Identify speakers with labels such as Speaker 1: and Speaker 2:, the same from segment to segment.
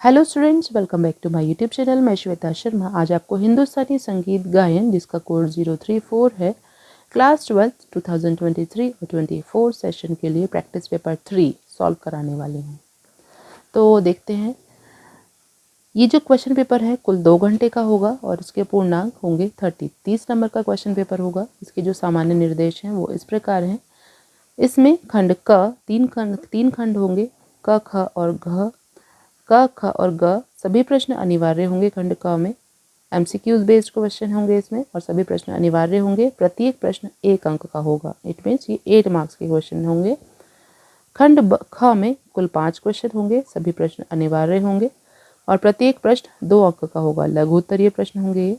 Speaker 1: Hello students, welcome back to my YouTube channel. मैं श्वेता शर्मा आज आपको हिंदुस्तानी संगीत गायन, जिसका कोड 034 है, क्लास 12 2023 और 24 सेशन के लिए प्रैक्टिस पेपर 3 सॉल्व कराने वाले हैं। तो देखते हैं, ये जो क्वेश्चन पेपर है कुल 2 घंटे का होगा और इसके पूर्णांक होंगे 30 नंबर का क्वेश्चन पेपर होगा। इसके जो सामान्य निर्देश हैं वो इस प्रकार हैं। इसमें खंड क तीन खंड होंगे, क ख और घ। क ख और ग सभी प्रश्न अनिवार्य होंगे। खंड क में एमसीक्यूज बेस्ड क्वेश्चन होंगे इसमें, और सभी प्रश्न अनिवार्य होंगे। प्रत्येक प्रश्न 1 अंक का होगा। इट मीन्स ये 8 मार्क्स के क्वेश्चन होंगे। खंड ख में कुल 5 क्वेश्चन होंगे, सभी प्रश्न अनिवार्य होंगे और प्रत्येक प्रश्न 2 अंक का होगा। लघु उत्तरीय प्रश्न होंगे ये।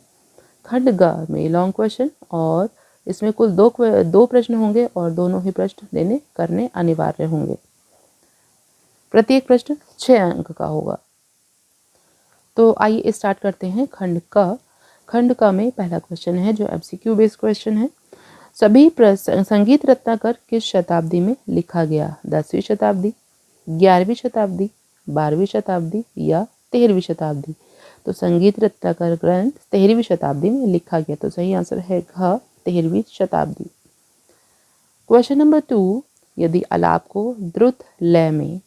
Speaker 1: खंड ग में लॉन्ग क्वेश्चन, और इसमें कुल दो प्रश्न होंगे और दोनों ही प्रश्न करने अनिवार्य होंगे। प्रत्येक प्रश्न 6 अंक का होगा। तो आइए स्टार्ट करते हैं। खंड क में पहला क्वेश्चन है जो एमसीक्यू बेस्ड क्वेश्चन है। सभी संगीत रत्नाकर किस शताब्दी में लिखा गया? 10वीं शताब्दी, 11वीं शताब्दी, 12वीं शताब्दी या 13वीं शताब्दी? तो संगीत रत्नाकर ग्रंथ 13वीं शताब्दी में लिखा गया। तो सही आंसर है घ, 13वीं शताब्दी। क्वेश्चन नंबर 2, यदि आलाप को द्रुत लय में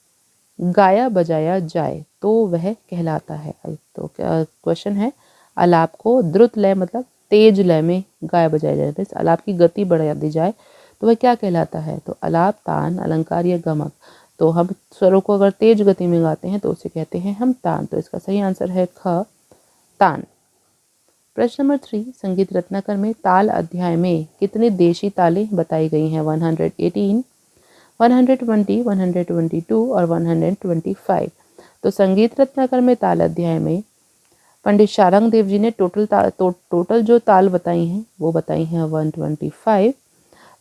Speaker 1: गाया बजाया जाए तो वह कहलाता है। तो क्या क्वेश्चन है, आलाप को द्रुत लय मतलब तेज लय में गाया बजाया जाए, आलाप की गति बढ़ा दी जाए तो वह क्या कहलाता है? तो आलाप, तान, अलंकार या गमक। तो हम स्वरों को अगर तेज गति में गाते हैं तो उसे कहते हैं हम तान। तो इसका सही आंसर है ख, तान। प्रश्न नंबर 3, संगीत रत्नाकर में ताल अध्याय में कितनी देशी तालें बताई गई हैं? 118, 120, 122 और 125। तो संगीत रत्नाकर में ताल अध्याय में पंडित शारंग देव जी ने टोटल जो ताल बताई हैं वो बताई हैं 125,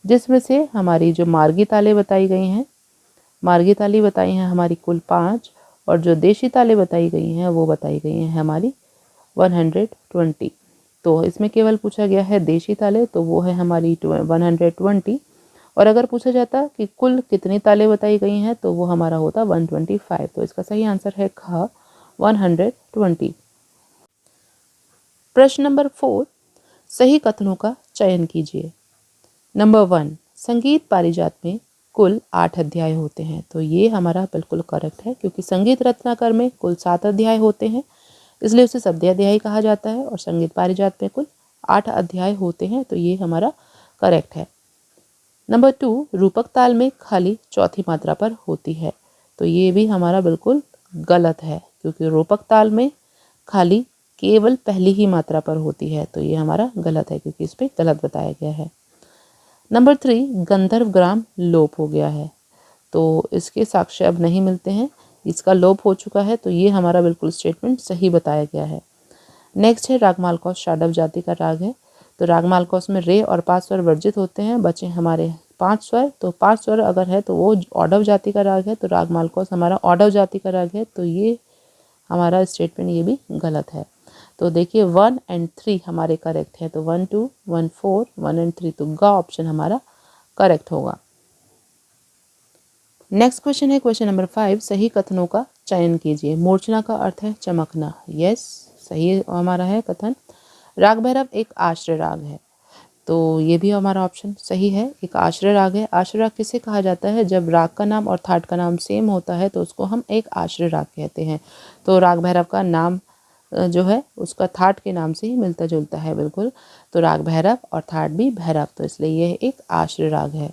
Speaker 1: जिसमें से हमारी जो मार्गी तालें बताई गई हैं, मार्गी ताली बताई हैं हमारी कुल 5, और जो देशी तालें बताई गई हैं वो बताई गई हैं हमारी 120। तो इसमें केवल पूछा गया है देशी तालें, तो वो है हमारी 120। और अगर पूछा जाता कि कुल कितनी तालें बताई गई हैं तो वो हमारा होता 125। तो इसका सही आंसर है ख, 120। प्रश्न नंबर 4, सही कथनों का चयन कीजिए। नंबर 1, संगीत पारिजात में कुल 8 अध्याय होते हैं। तो ये हमारा बिल्कुल करेक्ट है, क्योंकि संगीत रत्नाकर में कुल 7 अध्याय होते हैं, इसलिए उसे सद्याध्यायी कहा जाता है। और संगीत पारिजात में कुल 8 अध्याय होते हैं, तो ये हमारा करेक्ट है। नंबर 2, रूपक ताल में खाली चौथी मात्रा पर होती है। तो ये भी हमारा बिल्कुल गलत है, क्योंकि रूपक ताल में खाली केवल पहली ही मात्रा पर होती है। तो ये हमारा गलत है, क्योंकि इस पर गलत बताया गया है। नंबर 3, गंधर्व ग्राम लोप हो गया है। तो इसके साक्ष्य अब नहीं मिलते हैं, इसका लोप हो चुका है। तो ये हमारा बिल्कुल स्टेटमेंट सही बताया गया है। नेक्स्ट है, राग मालकौस शाडव जाति का राग है। तो राग मालकौस में रे और 5 स्वर वर्जित होते हैं, बचे हमारे 5 स्वर। तो 5 स्वर अगर है तो वो औडव जाति का राग है। तो राग मालकौस हमारा औडव जाति का राग है। तो ये हमारा स्टेटमेंट ये भी गलत है। तो देखिए 1 और 3 हमारे करेक्ट है। तो 1, 2, 1, 4, 1 और 3, तो ग ऑप्शन हमारा करेक्ट होगा। नेक्स्ट क्वेश्चन है क्वेश्चन नंबर 5, सही कथनों का चयन कीजिए। मूर्छना का अर्थ है चमकना। यस, सही हमारा है कथन। राग भैरव एक आश्रय राग है। तो ये भी हमारा ऑप्शन सही है, एक आश्रय राग है। आश्रय राग किसे कहा जाता है? जब राग का नाम और थाट का नाम सेम होता है तो उसको हम एक आश्रय राग कहते हैं। तो राग भैरव का नाम जो है उसका थाट के नाम से ही मिलता जुलता है बिल्कुल। तो राग भैरव और थाट भी भैरव, तो इसलिए यह एक आश्रय राग है।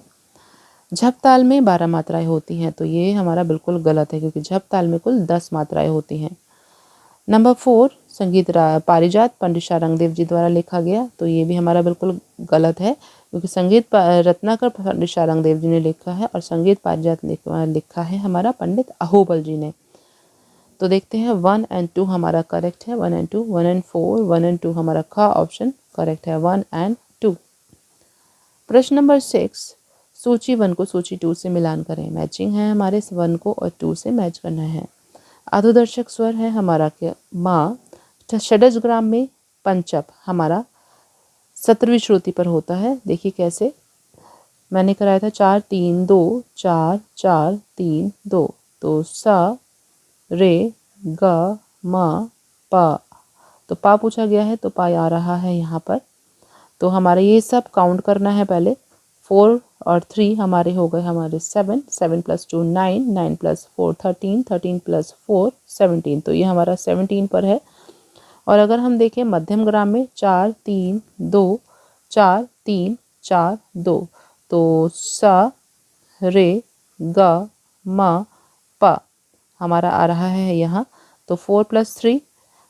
Speaker 1: झप ताल में 12 मात्राएं होती हैं। तो ये हमारा बिल्कुल गलत है, क्योंकि झप ताल में कुल 10 मात्राएं होती हैं। नंबर 4, संगीत पारिजात पंडित शारंग देव जी द्वारा लिखा गया। तो ये भी हमारा बिल्कुल गलत है, क्योंकि संगीत रत्नाकर पंडित शारंग देव जी ने लिखा है और संगीत पारिजात लिखा है हमारा पंडित अहोबल जी ने। तो देखते हैं 1 और 2 हमारा करेक्ट है। 1 और 2, 1 और 4, 1 और 2 हमारा ख ऑप्शन करेक्ट है। 1 और 2। प्रश्न नंबर 6, सूची 1 को सूची 2 से मिलान करें। मैचिंग है हमारे 1 को और 2 से मैच करना है। आधुदर्शक स्वर है हमारा क्या? माँ। षडज ग्राम में पंचप हमारा 17वीं श्रुति पर होता है। देखिए कैसे मैंने कराया था, 4 3 2 4 4 3 2। तो सा रे ग म प। तो पा पूछा गया है तो पा आ रहा है यहाँ पर। तो हमारे ये सब काउंट करना है पहले। 4 और 3 हमारे हो गए हमारे 7, 7 + 2 9, 9 + 4 13, 13 + 4 17। तो ये हमारा 17 पर है। और अगर हम देखें मध्यम ग्राम में 4 3 2, 4 3 4 2। तो स रे ग म प हमारा आ रहा है यहाँ। तो 4 + 3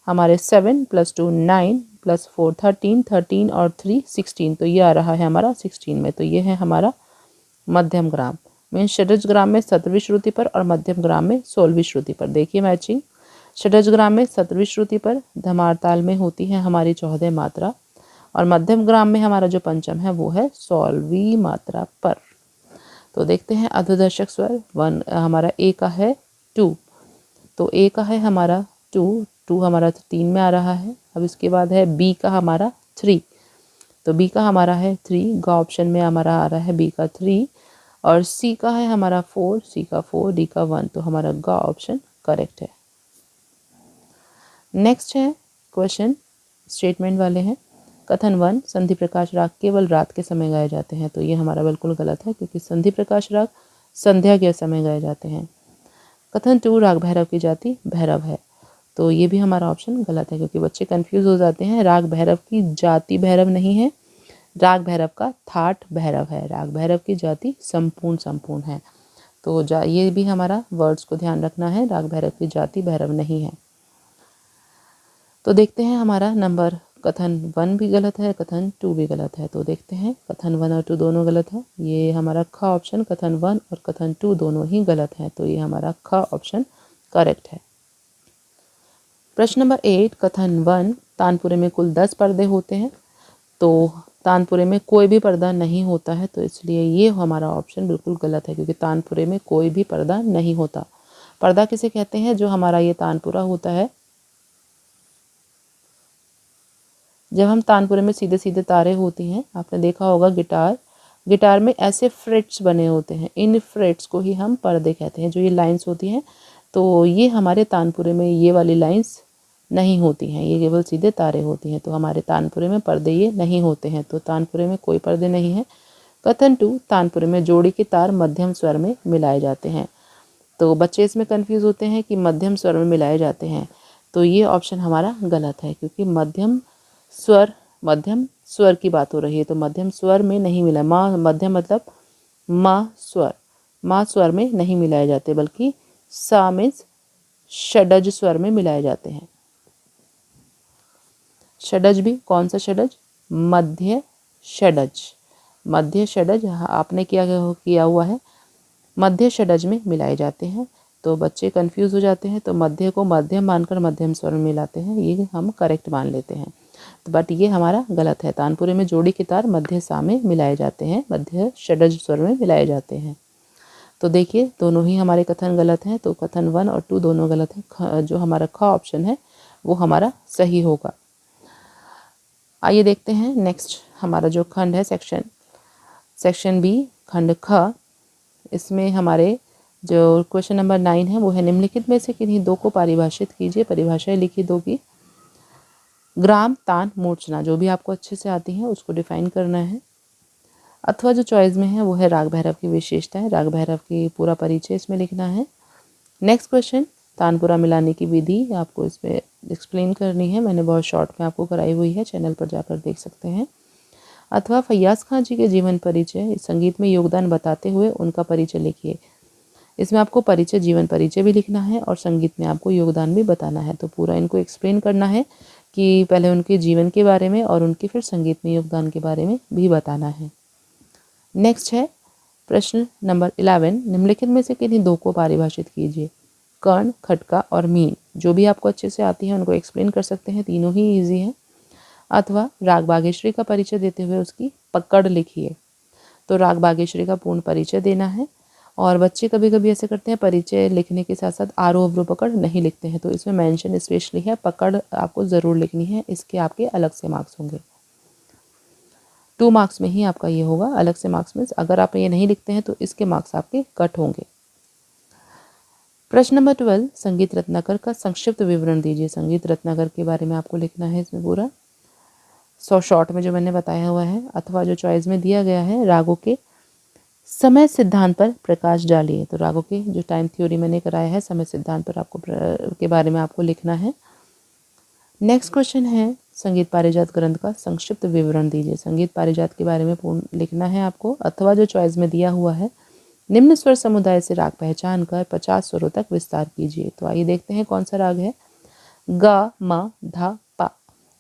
Speaker 1: हमारे 7 + 2 9 + 4 13, 13 और 3 16। तो ये आ रहा है हमारा 16 में। तो ये है हमारा मध्यम ग्राम। मीन्स षड्ज ग्राम में 17वीं श्रुति पर और मध्यम ग्राम में 16वीं श्रुति पर। देखिए मैचिंग। षड्ज ग्राम में 17वीं श्रुति पर धमार ताल में होती है हमारी 14 मात्रा, और मध्यम ग्राम में हमारा जो पंचम है वो है 16वीं मात्रा पर। तो देखते हैं अधोदर्शक स्वर। 1 हमारा ए का है 2। तो ए का है हमारा 2, 2 हमारा 3 में आ रहा है। अब इसके बाद है बी का हमारा 3। तो बी का हमारा है 3, ग ऑप्शन में हमारा आ रहा है बी का 3। और सी का है हमारा 4, सी का 4, डी का 1। तो हमारा ग ऑप्शन करेक्ट है। नेक्स्ट है क्वेश्चन स्टेटमेंट वाले हैं। कथन 1, संधि प्रकाश राग केवल रात के समय गाए जाते हैं। तो ये हमारा बिल्कुल गलत है, क्योंकि संधि प्रकाश राग संध्या के समय गाए जाते हैं। कथन 2, राग भैरव की जाति भैरव है। तो ये भी हमारा ऑप्शन गलत है, क्योंकि बच्चे कंफ्यूज हो जाते हैं। राग भैरव की जाति भैरव नहीं है, राग भैरव का थाट भैरव है। राग भैरव की जाति संपूर्ण है। तो ये भी हमारा वर्ड्स को ध्यान रखना है। राग भैरव की जाति भैरव नहीं है। तो देखते हैं हमारा नंबर। कथन 1 भी गलत है, कथन 2 भी गलत है। तो देखते हैं कथन 1 और 2 दोनों गलत है। ये हमारा ख ऑप्शन कथन 1 और कथन 2 दोनों ही गलत है। तो ये हमारा ख ऑप्शन करेक्ट है। प्रश्न नंबर 8, कथन 1, तानपुरे में कुल 10 पर्दे होते हैं। तो तानपुरे में कोई भी पर्दा नहीं होता है, तो इसलिए ये हमारा ऑप्शन बिल्कुल गलत है, क्योंकि तानपुरे में कोई भी पर्दा नहीं होता। पर्दा किसे कहते हैं? जो हमारा ये तानपुरा होता है, जब हम तानपुरे में सीधे सीधे तारे होती हैं, आपने देखा होगा गिटार में ऐसे फ्रेट्स बने होते हैं। इन फ्रेट्स को ही हम पर्दे कहते हैं। जो ये लाइंस होती हैं, तो ये हमारे तानपुरे में ये वाली लाइंस नहीं होती हैं, ये केवल सीधे तारे होती हैं। तो हमारे तानपुरे में पर्दे ये नहीं होते हैं। तो तानपुरे में कोई पर्दे नहीं हैं। कथन 2, तानपुरे में जोड़ी के तार मध्यम स्वर में मिलाए जाते हैं। तो बच्चे इसमें कंफ्यूज होते हैं कि मध्यम स्वर में मिलाए जाते हैं। तो ये ऑप्शन हमारा गलत है, क्योंकि मध्यम स्वर की बात हो रही है। तो मध्यम स्वर में नहीं मिला। मध्यम मतलब मा स्वर में नहीं मिलाए जाते, बल्कि सा मीन्स षडज स्वर में मिलाए जाते हैं। षडज भी कौन सा षडज? मध्य षडज आपने किया हुआ है। मध्य षडज में मिलाए जाते हैं। तो बच्चे कंफ्यूज हो जाते हैं, तो मध्य को मध्यम मानकर मध्यम स्वर में मिलाते हैं, ये हम करेक्ट मान लेते हैं। तो बट ये हमारा गलत है। तानपुरे में जोड़ी के तार मध्य सा में मिलाए जाते हैं, मध्य षडज स्वर में मिलाए जाते हैं। तो देखिए दोनों ही हमारे कथन गलत हैं। तो कथन 1 और 2 दोनों गलत हैं। जो हमारा ख ऑप्शन है वो हमारा सही होगा। आइए देखते हैं नेक्स्ट हमारा जो खंड है, सेक्शन बी खंड ख। इसमें हमारे जो क्वेश्चन नंबर 9 है वो है, निम्नलिखित में से किन्हीं दो को परिभाषित कीजिए। परिभाषाएं लिखी दो की। ग्राम, तान, मूर्छना, जो भी आपको अच्छे से आती है उसको डिफाइन करना है। अथवा जो चॉइस में है वो है राग भैरव की विशेषताएं। राग भैरव की पूरा परिचय इसमें लिखना है। नेक्स्ट क्वेश्चन, तानपुरा मिलाने की विधि आपको इसमें एक्सप्लेन करनी है। मैंने बहुत शॉर्ट में आपको कराई हुई है, चैनल पर जाकर देख सकते हैं। अथवा फैयाज खां जी के जीवन परिचय, संगीत में योगदान बताते हुए उनका परिचय लिखिए। इसमें आपको परिचय, जीवन परिचय भी लिखना है और संगीत में आपको योगदान भी बताना है। तो पूरा इनको एक्सप्लेन करना है कि पहले उनके जीवन के बारे में और उनके फिर संगीत में योगदान के बारे में भी बताना है। नेक्स्ट है प्रश्न नंबर 11, निम्नलिखित में से किन्हीं दो को परिभाषित कीजिए। कर्ण, खटका और मीन, जो भी आपको अच्छे से आती है उनको एक्सप्लेन कर सकते हैं, तीनों ही इजी हैं। अथवा राग बागेश्वरी का परिचय देते हुए उसकी पकड़ लिखिए। तो राग बागेश्वरी का पूर्ण परिचय देना है। और बच्चे कभी कभी ऐसे करते हैं, परिचय लिखने के साथ साथ आरोह अवरोह पकड़ नहीं लिखते हैं। तो इसमें मेंशन स्पेशली है, पकड़ आपको ज़रूर लिखनी है। इसके आपके अलग से मार्क्स होंगे। 2 मार्क्स में ही आपका ये होगा। अलग से मार्क्स में अगर आप ये नहीं लिखते हैं तो इसके मार्क्स आपके कट होंगे। प्रश्न नंबर 12, संगीत रत्नाकर का संक्षिप्त विवरण दीजिए। संगीत रत्नाकर के बारे में आपको लिखना है इसमें पूरा शॉर्ट में जो मैंने बताया हुआ है, अथवा जो चॉइस में दिया गया है रागों के समय सिद्धांत पर प्रकाश डालिए। तो रागों के जो टाइम थ्योरी मैंने कराया है समय सिद्धांत पर आपको के बारे में आपको लिखना है। नेक्स्ट क्वेश्चन है, संगीत पारिजात ग्रंथ का संक्षिप्त विवरण दीजिए। संगीत पारिजात के बारे में पूर्ण लिखना है आपको, अथवा जो चॉइस में दिया हुआ है निम्न स्वर समुदाय से राग पहचान कर 50 स्वरों तक विस्तार कीजिए। तो आइए देखते हैं कौन सा राग है। ग, म, धा, पा।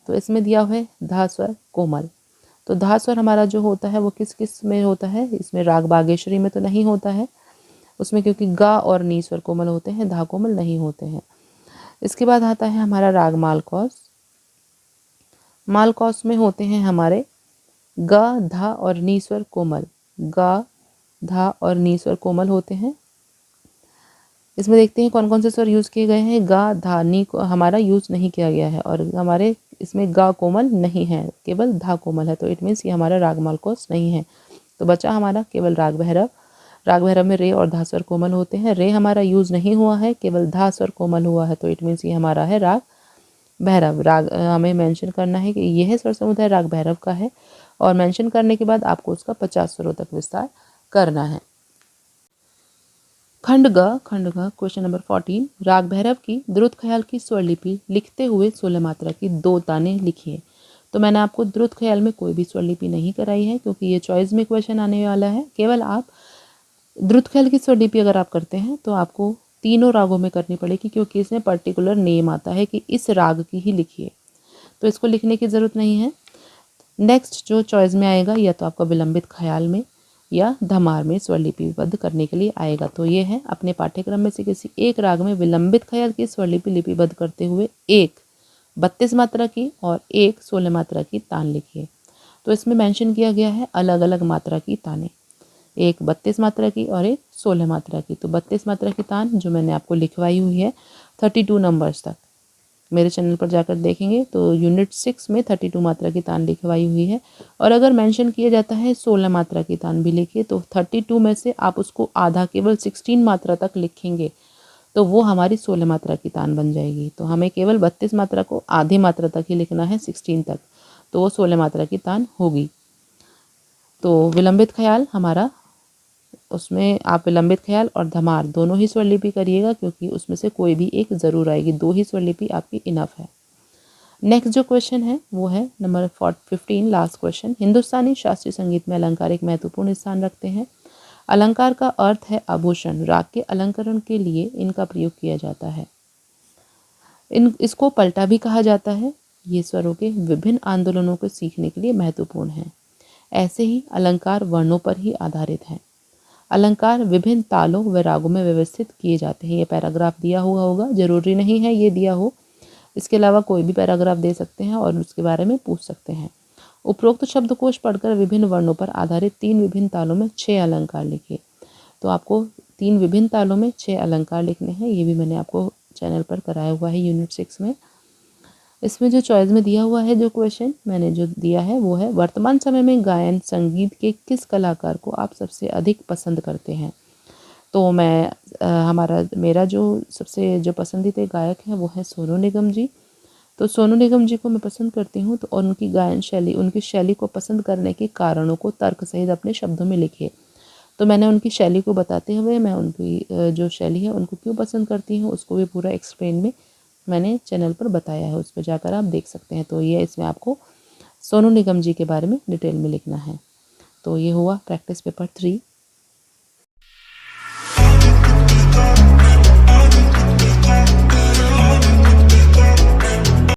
Speaker 1: तो इसमें दिया हुआ है धा स्वर कोमल। तो धा स्वर हमारा जो होता है वो किस किस में होता है, इसमें राग बागेश्वरी में तो नहीं होता है उसमें, क्योंकि गा और नी स्वर कोमल होते हैं, धा कोमल नहीं होते हैं। इसके बाद आता है हमारा राग मालकौस। मालकौस में होते हैं हमारे गा, धा और नी स्वर कोमल। गा, धा और नी स्वर कोमल होते हैं। इसमें देखते हैं कौन कौन से स्वर यूज़ किए गए हैं। गा, धा, नी को हमारा यूज़ नहीं किया गया है, और हमारे इसमें गा कोमल नहीं है, केवल धा कोमल है। तो इट मीन्स ये हमारा राग मालकोस नहीं है। तो बचा हमारा केवल राग भैरव। राग भैरव में रे और धा स्वर कोमल होते हैं। रे हमारा यूज़ नहीं हुआ है, केवल धा स्वर कोमल हुआ है। तो इट मीन्स ये हमारा है राग भैरव। राग हमें मेंशन करना है कि यह स्वर समुदाय राग भैरव का है, और मेंशन करने के बाद आपको उसका 50 स्वरों तक विस्तार करना है। खंड ग क्वेश्चन नंबर 14, राग भैरव की द्रुत ख्याल की स्वरलिपि लिखते हुए 16 मात्रा की 2 तानें लिखिए। तो मैंने आपको द्रुत ख्याल में कोई भी स्वरलिपि नहीं कराई है, क्योंकि ये चॉइस में क्वेश्चन आने वाला है। केवल आप द्रुत ख्याल की स्वरलिपि अगर आप करते हैं तो आपको तीनों रागों में करनी पड़ेगी, क्योंकि इसमें पर्टिकुलर नेम आता है कि इस राग की ही लिखिए, तो इसको लिखने की ज़रूरत नहीं है। नेक्स्ट जो चॉइस में आएगा या तो आपका विलंबित ख्याल में या धमार में स्वरलिपिबद्ध करने के लिए आएगा। तो ये है, अपने पाठ्यक्रम में से किसी एक राग में विलंबित ख्याल की स्वरलिपि लिपिबद्ध करते हुए एक 32 मात्रा की और एक 16 मात्रा की तान लिखिए। तो इसमें मेंशन किया गया है अलग अलग मात्रा की तानें, एक 32 मात्रा की और एक 16 मात्रा की। तो 32 मात्रा की तान जो मैंने आपको लिखवाई हुई है 32 नंबर्स तक, मेरे चैनल पर जाकर देखेंगे तो यूनिट 6 में 32 मात्रा की तान लिखवाई हुई है। और अगर मेंशन किया जाता है 16 मात्रा की तान भी लिखिए, तो 32 में से आप उसको आधा केवल 16 मात्रा तक लिखेंगे तो वो हमारी 16 मात्रा की तान बन जाएगी। तो हमें केवल 32 मात्रा को आधी मात्रा तक ही लिखना है, 16 तक, तो वो 16 मात्रा की तान होगी। तो विलंबित ख्याल हमारा, उसमें आप विलंबित ख्याल और धमार दोनों ही स्वरलिपि करिएगा, क्योंकि उसमें से कोई भी एक ज़रूर आएगी, 2 ही स्वरलिपि आपकी इनफ है। नेक्स्ट जो क्वेश्चन है वो है नंबर 15, लास्ट क्वेश्चन। हिंदुस्तानी शास्त्रीय संगीत में अलंकार एक महत्वपूर्ण स्थान रखते हैं। अलंकार का अर्थ है आभूषण। राग के अलंकरण के लिए इनका प्रयोग किया जाता है। इसको पलटा भी कहा जाता है। ये स्वरों के विभिन्न आंदोलनों को सीखने के लिए महत्वपूर्ण है। ऐसे ही अलंकार वर्णों पर ही आधारित है। अलंकार विभिन्न तालों व रागों में व्यवस्थित किए जाते हैं। ये पैराग्राफ दिया हुआ होगा, जरूरी नहीं है ये दिया हो, इसके अलावा कोई भी पैराग्राफ दे सकते हैं और उसके बारे में पूछ सकते हैं। उपरोक्त शब्दकोश पढ़कर विभिन्न वर्णों पर आधारित 3 विभिन्न तालों में 6 अलंकार लिखिए। तो आपको 3 विभिन्न तालों में 6 अलंकार लिखने हैं। ये भी मैंने आपको चैनल पर कराया हुआ है यूनिट 6 में। इसमें जो चॉइस में दिया हुआ है, जो क्वेश्चन मैंने जो दिया है वो है, वर्तमान समय में गायन संगीत के किस कलाकार को आप सबसे अधिक पसंद करते हैं। तो मेरा जो सबसे जो पसंदीदा गायक है वो है सोनू निगम जी। तो सोनू निगम जी को मैं पसंद करती हूँ। तो उनकी गायन शैली, उनकी शैली को पसंद करने के कारणों को तर्क सहित अपने शब्दों में लिखिए। तो मैंने उनकी शैली को बताते हुए मैं उनकी जो शैली है उनको क्यों पसंद करती हूँ उसको भी पूरा एक्सप्लेन में मैंने चैनल पर बताया है, उस पर जाकर आप देख सकते हैं। तो ये इसमें आपको सोनू निगम जी के बारे में डिटेल में लिखना है। तो ये हुआ प्रैक्टिस पेपर 3।